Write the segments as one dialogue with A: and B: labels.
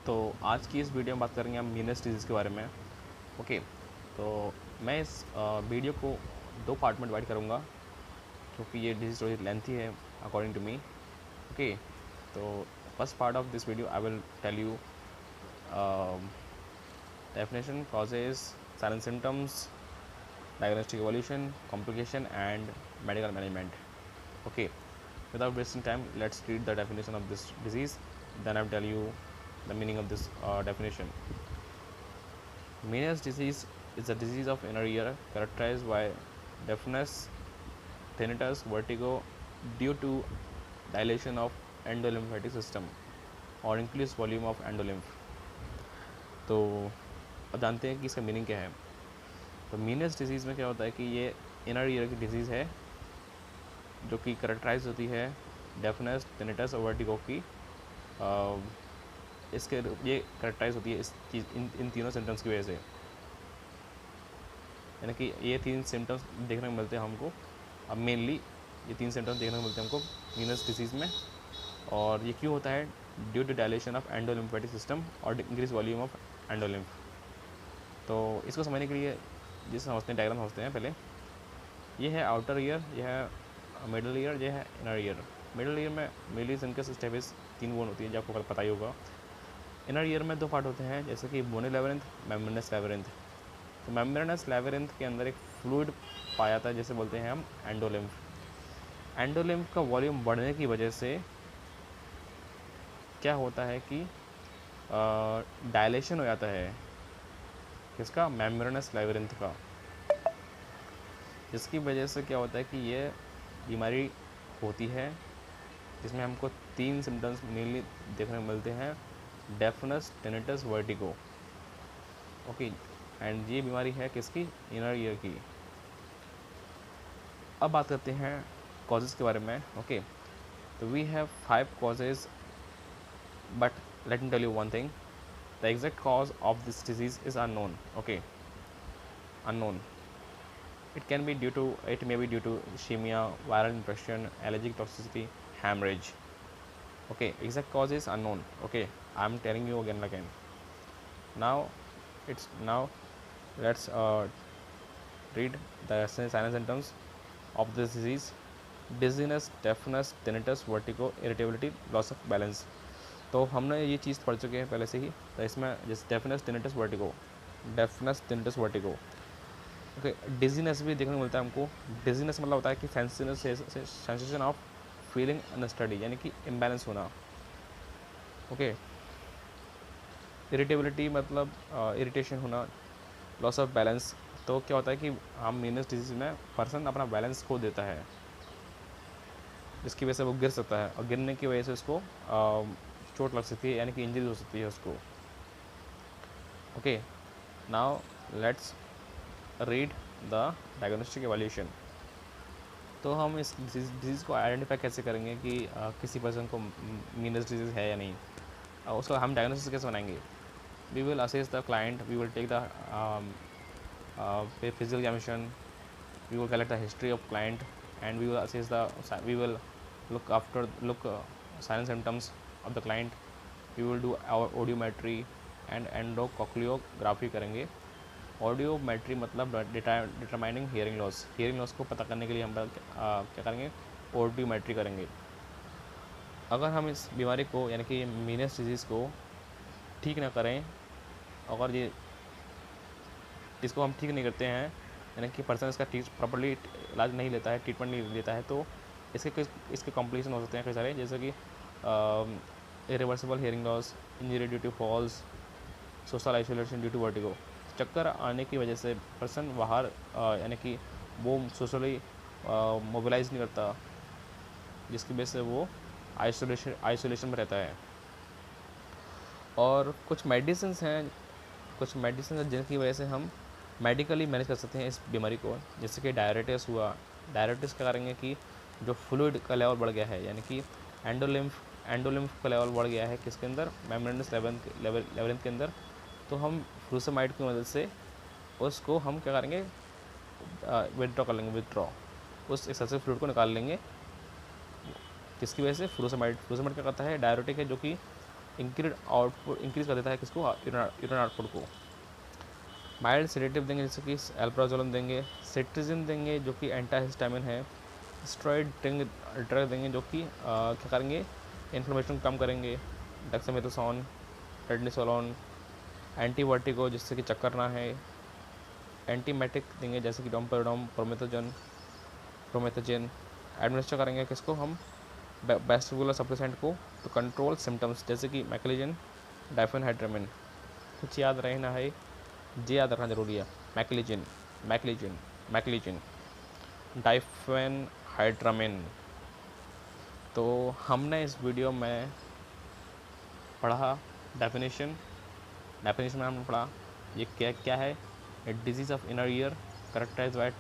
A: तो आज की इस वीडियो में बात करेंगे हम मीनस डिजीज़ के बारे में। ओके, तो मैं इस वीडियो को दो पार्ट में डिवाइड करूँगा क्योंकि ये डिजीज़ थोड़ी लेंथी है अकॉर्डिंग टू मी। ओके, तो first part of this video I will tell you definition, causes, silent symptoms, diagnostic evolution, complication, and medical management. Okay, without wasting time, let's read the definition of this disease. Then I'll tell you the meaning of this definition. Meniere's disease is a disease of inner ear characterized by deafness, tinnitus, vertigo due to dilation of endolymphatic system और increased volume of endolymph. तो अब जानते हैं कि इसका meaning क्या है। तो मीनियस डिजीज़ में क्या होता है कि ये इनर ईयर की डिजीज़ है जो कि करेक्टराइज होती है डेफनेस, टिनिटस और वर्टिगो की। इसके ये करेक्टराइज होती है इस चीज़ इन तीनों सिम्टम्स की वजह से, यानी कि ये तीन सिम्टम्स देखने को मिलते हैं हमको। अब मेनली ये तीन सिम्टम्स देखने को मिलते हैं हमको मीनियस डिजीज़ में। और ये क्यों होता है? Due to dilation of endolymphatic system और इंक्रीज वॉल्यूम ऑफ एंडोलिम्फ। तो इसको समझने के लिए जिस समझते हैं डायग्राम समझते हैं पहले। ये है आउटर ईयर, यह है मिडल ईयर, यह है इनर ईयर। मिडल ईयर में मेनली जिनके स्टेबिस तीन बोन होती है, जो आपको पता ही होगा। इनर ईयर में दो पार्ट होते हैं, जैसे कि बोनी लेवरेंथ, मेम्ब्रेनस लेवरेंथ। तो मेम्ब्रेनस लेवरेंथ के अंदर एक फ्लूइड पाया जाता है, जैसे बोलते हैं हम एंडोलिम्फ। एंडोलिम्फ का वॉल्यूम बढ़ने की वजह से क्या होता है कि डायलेशन हो जाता है किसका? मेम्ब्रेनस लेवरेंथ का। जिसकी वजह से क्या होता है कि ये बीमारी होती है, जिसमें हमको तीन सिम्टम्स मेनली देखने को मिलते हैं: deafness, tinnitus, vertigo. Okay, and ये बीमारी है किसकी? इनर ईयर की। अब बात करते हैं कॉजेज़ के बारे में। ओके, तो we have 5 causes, but let me tell you one thing, the exact cause of this disease is unknown. Okay, unknown. It may be due to ischemia, viral infection, allergic toxicity, hemorrhage. Okay, exact cause is unknown. Okay, I'm telling you again and again. Now let's read the signs and symptoms of this disease: dizziness, deafness, tinnitus, vertigo, irritability, loss of balance. तो हमने ये चीज़ पढ़ चुके हैं पहले से ही। तो इसमें जैसे deafness, tinnitus, vertigo. Okay, dizziness भी देखने को मिलता है हमको। डिजीनेस मतलब होता है कि सेंसेशन ऑफ फीलिंग अनस्टडी, यानी कि इम्बैलेंस होना। ओके, इरिटेबिलिटी मतलब इरिटेशन होना, लॉस ऑफ बैलेंस। तो क्या होता है कि हम मीनस डिजीज में पर्सन अपना बैलेंस खो देता है, जिसकी वजह से वो गिर सकता है, और गिरने की वजह से उसको चोट लग सकती है, यानी कि इंजरी हो सकती है उसको। Okay, now let's read the diagnostic evolution. तो हम इस डिजीज़ को आइडेंटिफाई कैसे करेंगे कि किसी पर्सन को मीनस डिजीज़ है या नहीं? उसको हम डायग्नोसिस कैसे बनाएंगे? We will assess the client, we will take the physical examination, we will collect the history of client, and we will look signs and symptoms of the client. We will do our audiometry and endocochleography करेंगे। Audiometry मतलब determining hearing loss. Hearing loss को पता करने के लिए हम क्या करेंगे? ऑडियोमेट्री करेंगे। अगर हम इस बीमारी को, यानी कि मीनियस डिजीज़ को ठीक ना करें, अगर ये इसको हम ठीक नहीं करते हैं, यानी कि पर्सन इसका प्रॉपर्ली इलाज नहीं लेता है, ट्रीटमेंट नहीं लेता है, तो इसके कॉम्प्लिकेशन हो सकते हैं कई सारे, जैसे कि irreversible hearing loss, injury due to falls, social isolation due to vertigo. चक्कर आने की वजह से पर्सन बाहर, यानी कि वो सोशली मोबिलाइज नहीं करता, जिसकी वजह से वो आइसोलेशन में रहता है। और कुछ मेडिसिन हैं जिनकी वजह से हम मेडिकली मैनेज कर सकते हैं इस बीमारी को, जैसे कि डायबिटीज़ हुआ। डायबिटीज़ क्या करेंगे कि जो फ्लूइड का लेवल बढ़ गया है, यानी कि एंडोलिम्फ का लेवल बढ़ गया है किसके अंदर? मेम्ब्रेनस लेवरेंथ के अंदर। तो हम फ्लूसमाइड की मदद से उसको हम क्या करेंगे? विदड्रॉ कर लेंगे, उस एक्सेसिव फ्लूइड को निकाल लेंगे। किसकी वजह से? फ्लूसमाइड क्या करता है? डायरेटिक है, जो कि इंक्रीज कर देता है किसको, यूरिन आउटपुट को। माइल्ड सेडेटिव देंगे जैसे कि एल्प्राजोलम देंगे, सिट्रिजिन देंगे जो कि एंटाहिस्टामिन है, स्टेरॉइड देंगे, ड्रग देंगे जो कि क्या करेंगे, इन्फ्लेमेशन कम करेंगे, डेक्सामेथासोन, प्रेडनिसोलोन, एंटीवर्टिको जिससे कि चक्कर ना है, एंटीमेटिक देंगे जैसे कि डोमपेरोडोम, प्रोमेथाजिन। एडमिनिस्टर करेंगे किसको हम, वेस्टिबुलर सप्रेसेंट को, टू कंट्रोल सिम्टम्स जैसे कि मैक्लिजन, डाइफेनहाइड्रामिन। कुछ याद रहना है, ये याद रखना जरूरी है, मैक्लिजन, मैक्लिजन, मैक्लिजन, डाइफेनहाइड्रामिन। तो हमने इस वीडियो में पढ़ा डेफिनेशन में हमने पढ़ा ये क्या क्या है, a disease of inner ear characterize by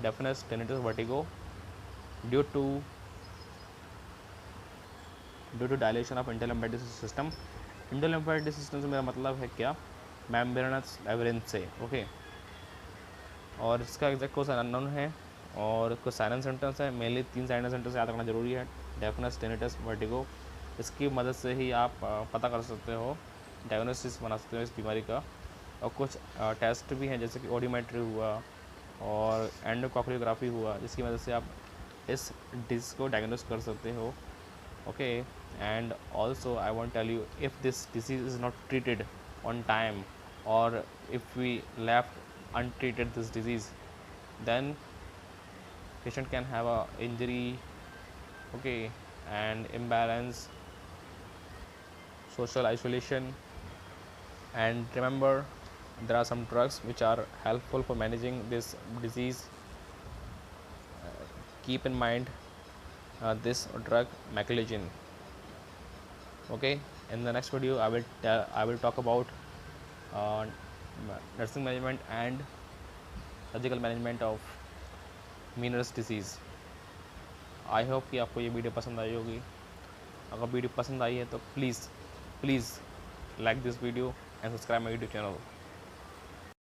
A: deafness, tinnitus, vertigo due to dilation of interlymphatic system. Interlymphatic system से मेरा मतलब है क्या, मेम्ब्रेनस लेबिरिंथ से, ओके। और इसका एग्जैक्ट कोर्स अननोन है और कुछ साइलेंट सिम्टम्स है, मेनली 3 साइलेंट सिम्टम्स याद रखना जरूरी है, डेफनेस, टिनिटस, वर्टिगो। इसकी मदद से ही आप पता कर सकते हो, डायग्नोसिस बना सकते हो इस बीमारी का। और कुछ टेस्ट भी हैं जैसे कि ऑडियोमेट्री हुआ और एंडोकोक्लियोग्राफी हुआ, जिसकी मदद से आप इस डिजीज़ को डायग्नोस कर सकते हो, okay. And also I want tell you, if this disease is not treated on time और if we left untreated this disease, then patient can have a injury, okay, and imbalance, social isolation. And remember, there are some drugs which are helpful for managing this disease. Keep in mind this drug maclizin, okay. In the next video I will talk about nursing management and surgical management of Meniere's disease. I hope कि आपको ये video पसंद आई होगी। अगर video पसंद आई है तो please like this video and subscribe my YouTube channel.